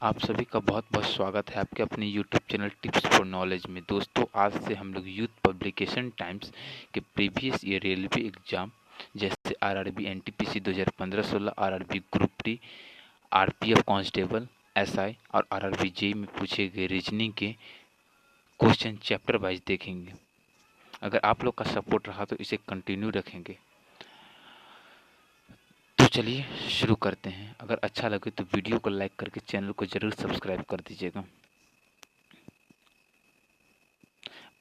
आप सभी का बहुत बहुत स्वागत है आपके अपने YouTube channel tips for knowledge में। दोस्तों, आज से हम लोग यूथ पब्लिकेशन टाइम्स के प्रीवियस ईयर रेलवे एग्जाम जैसे RRB NTPC 2015-16, RRB group D, RPF constable, SI और आरआरबी जेई में पूछे गए रीजनिंग के क्वेश्चन चैप्टर वाइज देखेंगे। अगर आप लोग का सपोर्ट रहा तो इसे कंटिन्यू रखेंगे। तो चलिए शुरू करते हैं। अगर अच्छा लगे तो वीडियो को लाइक करके चैनल को जरूर सब्सक्राइब कर दीजिएगा।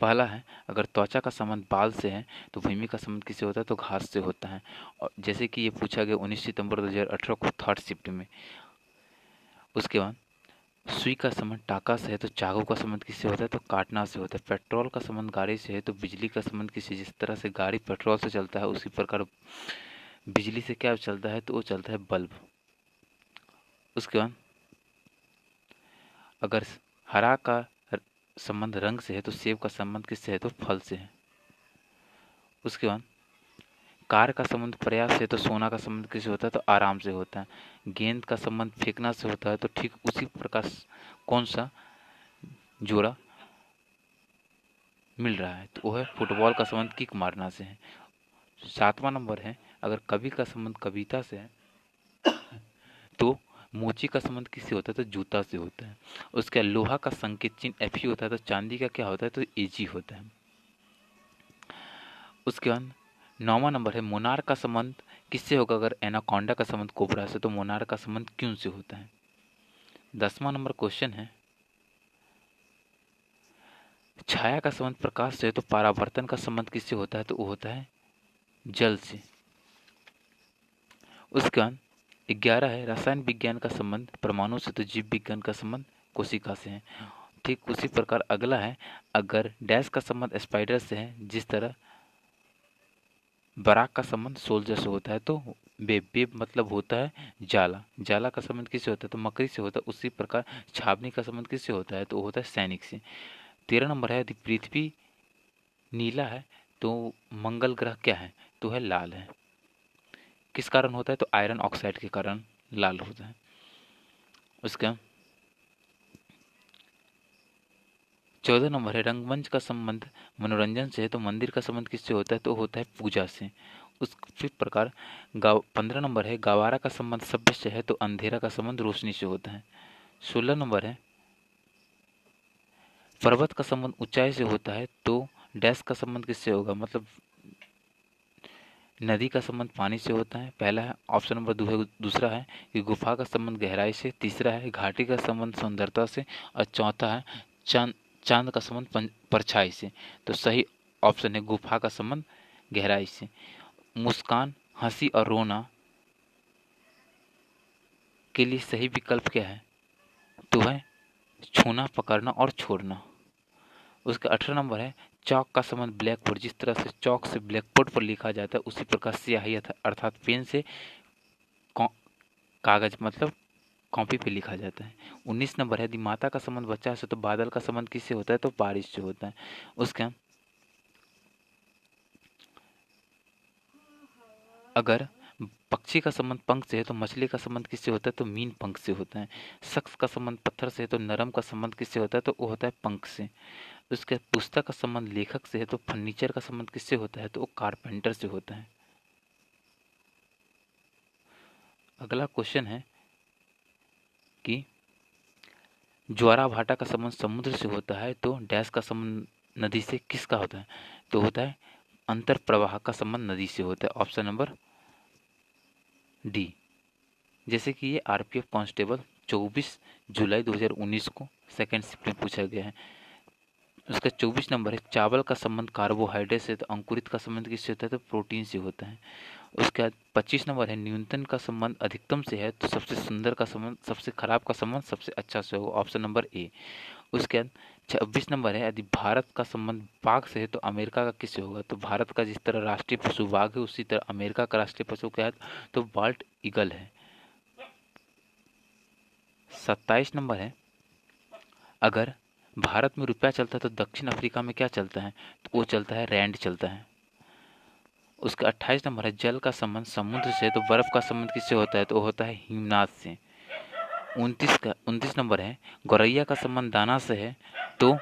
पहला है, अगर त्वचा का संबंध बाल से है तो भूमि का संबंध किससे होता है? तो घास से होता है। और जैसे कि ये पूछा गया 19 सितंबर 2018 को थर्ड शिफ्ट में। उसके बाद सुई का संबंध टाका से है तो चाकू का संबंध किससे होता है? तो काटना से होता है। पेट्रोल का संबंध गाड़ी से है तो बिजली का संबंध किससे? जिस तरह से गाड़ी पेट्रोल से चलता है उसी प्रकार बिजली से क्या चलता है? तो वो चलता है बल्ब। उसके बाद अगर हरा का संबंध रंग से है तो सेब का संबंध किससे है? तो फल से है। उसके बाद कार का संबंध प्रयास से, तो सोना का संबंध किससे होता है? तो आराम से होता है। गेंद का संबंध फेंकना से होता है तो ठीक उसी प्रकार कौन सा जोड़ा मिल रहा है? तो वो है फुटबॉल का संबंध किक मारना से है। 7वां नंबर है, अगर कवि का संबंध कविता से है तो मोची का संबंध किससे होता है? तो जूता से होता है। उसके लोहा का संकेत चिन्ह एफ होता है तो चांदी का क्या होता है? तो एजी होता है। उसके बाद 9वां नंबर है, मोनार का संबंध किससे होगा? अगर एनाकोंडा का संबंध कोबरा से तो मोनार का संबंध क्यों से होता है। 10वां नंबर क्वेश्चन है, छाया का संबंध प्रकाश से है तो परावर्तन का संबंध किससे होता है? तो वो होता है जल से। उसके बाद 11 है, रसायन विज्ञान का संबंध परमाणु से तो जीव विज्ञान का संबंध कोशिका से है। ठीक उसी प्रकार अगला है, अगर डैश का संबंध स्पाइडर से है जिस तरह बराक का संबंध सोल्जर से होता है तो वेब मतलब होता है जाला। जाला का संबंध किससे होता है? तो मकड़ी से होता है। उसी प्रकार छावनी का संबंध किससे होता है? तो वो होता है सैनिक से। 13 नंबर है, यदि पृथ्वी नीला है तो मंगल ग्रह क्या है? तो है लाल है। किस कारण होता है? तो आयरन ऑक्साइड के कारण लाल होता है। उसका 14 नंबर है, रंगमंच का संबंध मनोरंजन से है तो मंदिर का संबंध किससे होता है? तो होता है पूजा से। उस प्रकार 15 नंबर है, गवारा का संबंध सभ्य से है तो अंधेरा का संबंध रोशनी से होता है। 16 नंबर है, पर्वत का संबंध ऊंचाई से होता है तो डैश का संबंध किससे होगा? मतलब नदी का संबंध पानी से होता है। पहला है ऑप्शन नंबर दूसरा है कि गुफा का संबंध गहराई से। तीसरा है घाटी का संबंध सुंदरता से। और चौथा है चांद चांद का संबंध परछाई से। तो सही ऑप्शन है गुफा का संबंध गहराई से। मुस्कान, हंसी और रोना के लिए सही विकल्प क्या है? तो है छूना, पकड़ना और छोड़ना। उसका 18 नंबर है, चौक का संबंध ब्लैक बोर्ड। जिस तरह से चौक से ब्लैक बोर्ड पर लिखा जाता है उसी प्रकार स्याही अर्थात पेन से कागज मतलब कॉपी पे लिखा जाता है। 19 नंबर है, यदि माता का संबंध बच्चा से तो बादल का संबंध किससे होता है? तो बारिश से होता है। उसका अगर पक्षी का संबंध पंख से है तो मछली का संबंध किससे होता है? तो मीन पंख से होता है। शख्स का संबंध पत्थर से है तो नरम का संबंध किससे होता है? तो वो होता है पंख से। उसके पुस्तक का संबंध लेखक से है तो फर्नीचर का संबंध किससे होता है? तो वो कारपेंटर से होता है। अगला क्वेश्चन है कि ज्वारा भाटा का संबंध समुद्र से होता है तो डैश का संबंध नदी से किसका होता है? तो होता है अंतर प्रवाह का संबंध नदी से होता है। Option number D. जैसे कि ये आरपीएफ कांस्टेबल 24 जुलाई 2019 को सेकेंड शिफ्ट में पूछा गया है। उसका 24 नंबर है, चावल का संबंध कार्बोहाइड्रेट से तो अंकुरित का संबंध किससे होता है? तो प्रोटीन से होता है। उसके बाद 25 नंबर है, न्यूनतम का संबंध अधिकतम से है तो सबसे सुंदर का संबंध सबसे खराब का संबंध सबसे अच्छा से होगा। Option number A. उसके बाद 26 नंबर है, यदि भारत का संबंध बाघ से है तो अमेरिका का किससे होगा? तो भारत का जिस तरह राष्ट्रीय पशु बाघ है उसी तरह अमेरिका का राष्ट्रीय पशु क्या है? तो बाल्ट ईगल है। 27 नंबर है, अगर भारत में रुपया चलता है तो दक्षिण अफ्रीका में क्या चलता है? तो वो चलता है रैंड चलता है। उसका 28 नंबर है, जल का संबंध समुद्र से तो बर्फ का संबंध किससे होता है? तो वो होता है हिमनाद से। 29 नंबर है, गौरैया का संबंध दाना से है तो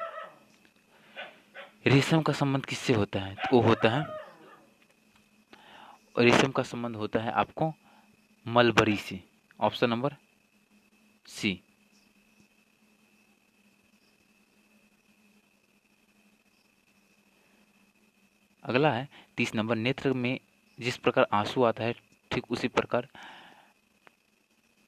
रेशम का संबंध किससे होता है? तो वो होता है, रेशम का संबंध होता है आपको मलबरी से। Option number C. अगला है 30 नंबर, नेत्र में जिस प्रकार आंसू आता है ठीक उसी प्रकार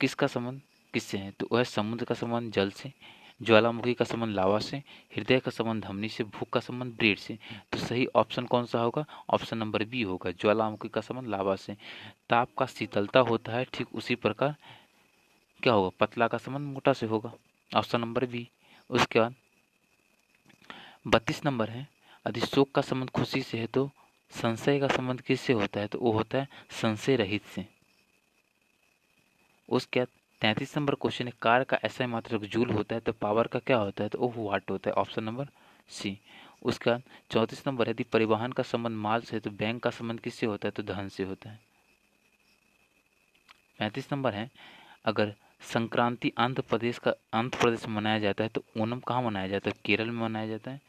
किसका संबंध किससे है? तो वह समुद्र का संबंध जल से, ज्वालामुखी का संबंध लावा से, हृदय का संबंध धमनी से, भूख का संबंध ब्रेड से। तो सही ऑप्शन कौन सा होगा? ऑप्शन नंबर बी होगा, ज्वालामुखी का संबंध लावा से। ताप का शीतलता होता है ठीक उसी प्रकार क्या होगा? पतला का संबंध मोटा से होगा। Option number B. उसके बाद 32 नंबर है, यदि शोक का संबंध खुशी से है तो संशय का संबंध किससे होता है? तो वो होता है संशय रहित से। उसके बाद 33 नंबर क्वेश्चन है, कार का ऐसा मात्रक जूल होता है तो पावर का क्या होता है? तो वो वाट होता है। Option number C. उसके बाद 34 नंबर है, यदि परिवहन का संबंध माल से है तो बैंक का संबंध किससे होता है? तो धन से होता है। 35 नंबर है, अगर संक्रांति आंध्र प्रदेश में मनाया जाता है तो ओणम कहाँ मनाया जाता है? केरल में मनाया जाता है।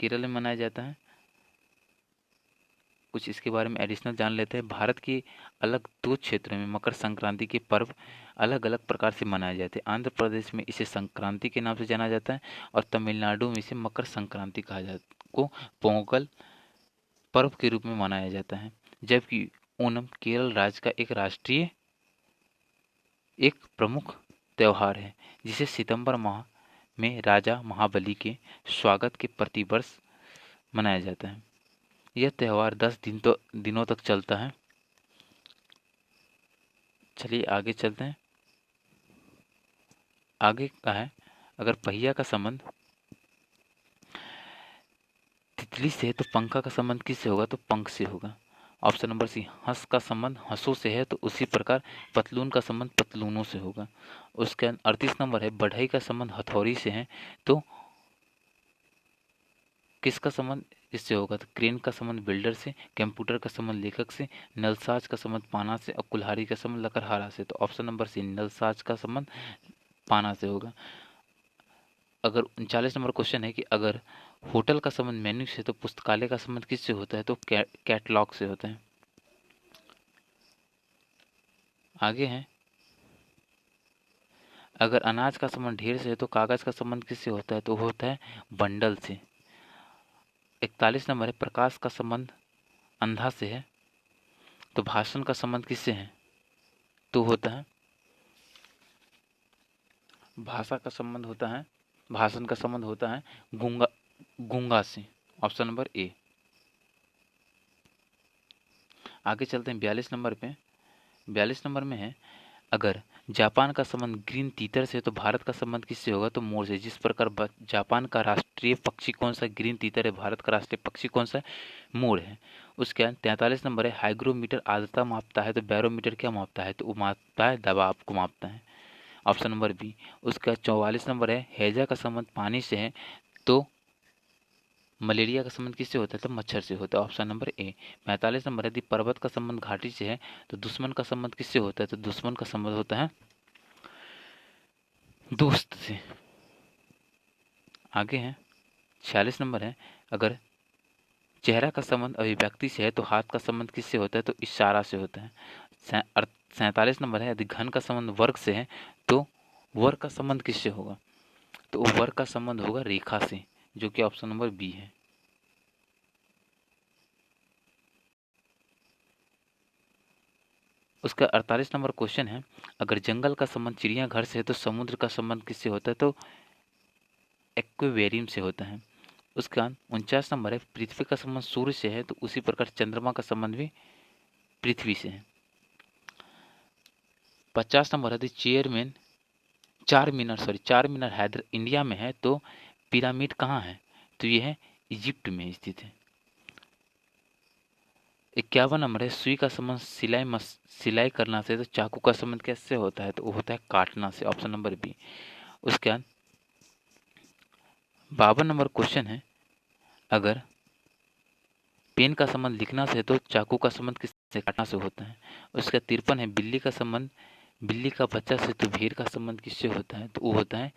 केरल में मनाया जाता है। कुछ इसके बारे में एडिशनल जान लेते हैं। भारत के अलग 2 क्षेत्रों में मकर संक्रांति के पर्व अलग अलग प्रकार से मनाए जाते हैं। आंध्र प्रदेश में इसे संक्रांति के नाम से जाना जाता है और तमिलनाडु में इसे मकर संक्रांति कहा जाता को पोंगल पर्व के रूप में मनाया जाता है। जबकि ओणम केरल राज्य का एक प्रमुख त्यौहार है जिसे सितंबर माह में राजा महाबली के स्वागत के प्रतिवर्ष मनाया जाता है। यह त्यौहार 10 दिनों तक चलता है। चलिए आगे चलते हैं। आगे का है, अगर पहिया का संबंध तितली से है तो पंखा का संबंध किससे होगा? तो पंख से होगा। Option number C. हंस का संबंध हंसों से है तो उसी प्रकार पतलून का संबंध पतलूनों से होगा। उसके बाद 38 नंबर है, बढ़ई का संबंध हथौड़ी से है तो किसका संबंध इससे होगा? तो क्रेन का संबंध बिल्डर से, कंप्यूटर का संबंध लेखक से, नलसाज का संबंध पाना से और कुल्हाड़ी का संबंध लकड़हारा से। तो ऑप्शन नंबर सी, नलसाज का संबंध पाना से होगा। अगर 39 नंबर क्वेश्चन है कि अगर होटल का संबंध मेन्यू से तो पुस्तकालय का संबंध किससे होता है? तो कैटलॉग से होता है। आगे है, अगर अनाज का संबंध ढेर से है तो कागज का संबंध किससे होता है? तो होता है बंडल से। 41 नंबर है, प्रकाश का संबंध अंधा से है तो भाषण का संबंध किससे है? तो होता है भाषा का संबंध होता है, भाषण का संबंध होता है गूंगा गूंगा से। Option number A. आगे चलते हैं 42 नंबर पे। 42 नंबर में है, अगर जापान का संबंध ग्रीन तीतर से तो भारत का संबंध किससे होगा? तो मोर से। जिस प्रकार जापान का राष्ट्रीय पक्षी कौन सा? ग्रीन तीतर है। भारत का राष्ट्रीय पक्षी कौन सा है? मोर है। उसके बाद 43 नंबर है, हाइग्रोमीटर आर्द्रता मापता है तो बैरोमीटर क्या मापता है? तो वो मापता है दबाव को मापता है। Option number B. उसका 44 नंबर है, हैजा का संबंध पानी से है तो मलेरिया का संबंध किससे होता है? तो मच्छर से होता है। Option number A. 45 नंबर है, यदि पर्वत का संबंध घाटी से है तो दुश्मन का संबंध किससे होता है? तो दुश्मन का संबंध होता है दोस्त से। आगे है 46 नंबर है, अगर चेहरा का संबंध अभिव्यक्ति से है तो हाथ का संबंध किससे होता है? तो इशारा से होता है। 47 नंबर है, यदि घन का संबंध वर्ग से है तो वर्ग का संबंध किससे होगा? तो वर्ग का संबंध होगा रेखा से, जो कि ऑप्शन नंबर बी है। उसका 48 नंबर क्वेश्चन है, अगर जंगल का संबंध चिड़ियाघर से है तो समुद्र का संबंध किससे होता है? तो एक्वेरियम से होता है। उसके बाद 49 नंबर है, पृथ्वी का संबंध सूर्य से है तो उसी प्रकार चंद्रमा का संबंध भी पृथ्वी से है। 50 नंबर है, चार मीनार हैदर इंडिया में है तो पिरामिड कहाँ है? तो ये है इजिप्ट में स्थित है। 51 नंबर है, सुई का संबंध सिलाई करना से तो चाकू का संबंध कैसे होता है? तो वो होता है काटना से। Option number B. उसके बाद 52 नंबर क्वेश्चन है, अगर पेन का संबंध लिखना से है तो चाकू का संबंध किससे? काटना से होता है। उसका 53 है बिल्ली का संबंध बिल्ली का बच्चा से, तो भेड़ का संबंध किससे होता है? तो वो होता है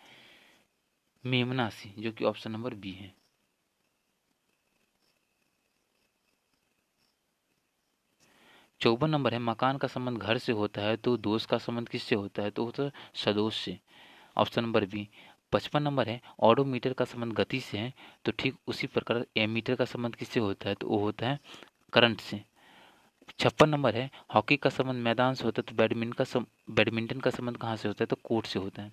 मेमना से, जो कि ऑप्शन नंबर बी है। 54 नंबर है मकान का संबंध घर से होता है तो दोस्त का संबंध किससे होता है? तो होता है सदोष से, ऑप्शन नंबर बी। 55 नंबर है ऑडोमीटर का संबंध गति से है तो ठीक उसी प्रकार एमीटर का संबंध किससे होता है? तो वो होता है करंट से। 56 नंबर है हॉकी का संबंध मैदान से होता है तो बैडमिंटन का संबंध कहाँ से होता है? तो कोर्ट से होता है।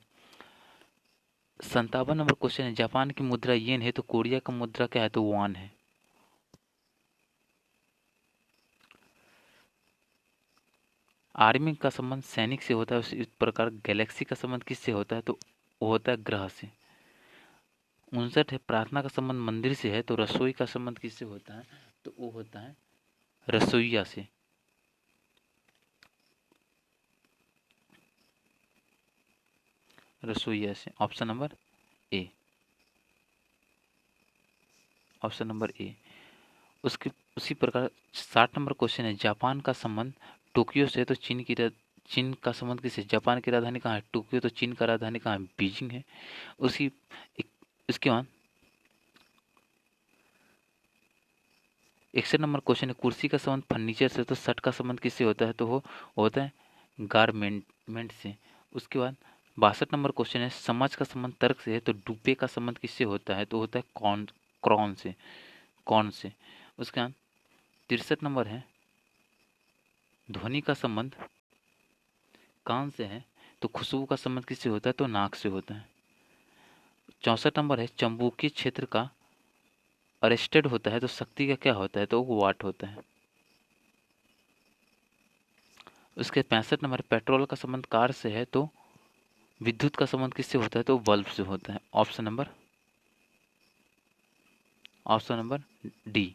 57 नंबर क्वेश्चन है जापान की मुद्रा येन है तो कोरिया का मुद्रा क्या है? तो वॉन है। आर्मी का संबंध सैनिक से होता है उसी प्रकार गैलेक्सी का संबंध किससे होता है? तो वो होता है ग्रह से। 59 है प्रार्थना का संबंध मंदिर से है तो रसोई का संबंध किससे होता है? तो वो होता है रसोईया से। रसोईया से, option number A. Option number A. उसके उसी प्रकार 60 नंबर क्वेश्चन है जापान का संबंध टोक्यो से है तो चीन का संबंध किससे? जापान की राजधानी कहाँ है? टोक्यो। तो चीन का राजधानी कहाँ है? बीजिंग है। उसी इसके बाद 61 नंबर क्वेश्चन है कुर्सी का संबंध फर्नीचर से तो शर्ट का संबंध किससे होता है? तो वो होता है गारमेंट से। उसके बाद 62 नंबर क्वेश्चन है समाज का संबंध तर्क से है तो डुप्पे का संबंध किससे होता है? तो होता है क्रॉन से, कौन से। उसके बाद 63 नंबर है ध्वनि का संबंध कान से है तो खुशबू का संबंध किससे होता है? तो नाक से होता है। 64 नंबर है चुंबकीय क्षेत्र का अरेस्टेड होता है तो शक्ति का क्या होता है? तो वो वाट होता है। उसके 65 नंबर पेट्रोल का संबंध कार से है तो विद्युत का संबंध किससे होता है? तो बल्ब से होता है। Option number D.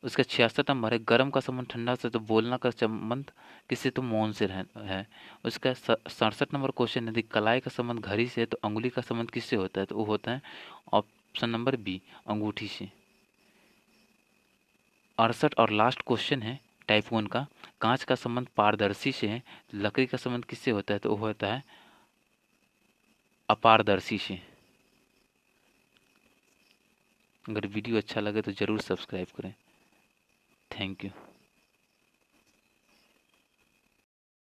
उसका 66 नंबर है गर्म का संबंध ठंडा से तो बोलना का संबंध किससे? तो मौन से है। उसका 67 नंबर क्वेश्चन यदि कलाई का संबंध घड़ी से है तो अंगुली का संबंध किससे होता है? तो वो होता है ऑप्शन नंबर बी अंगूठी से। 68 और लास्ट क्वेश्चन है टाइप 1 का कांच का संबंध पारदर्शी से है लकड़ी का संबंध किससे होता है? तो वो होता है अपारदर्शी से। अगर वीडियो अच्छा लगे तो ज़रूर सब्सक्राइब करें। Thank you.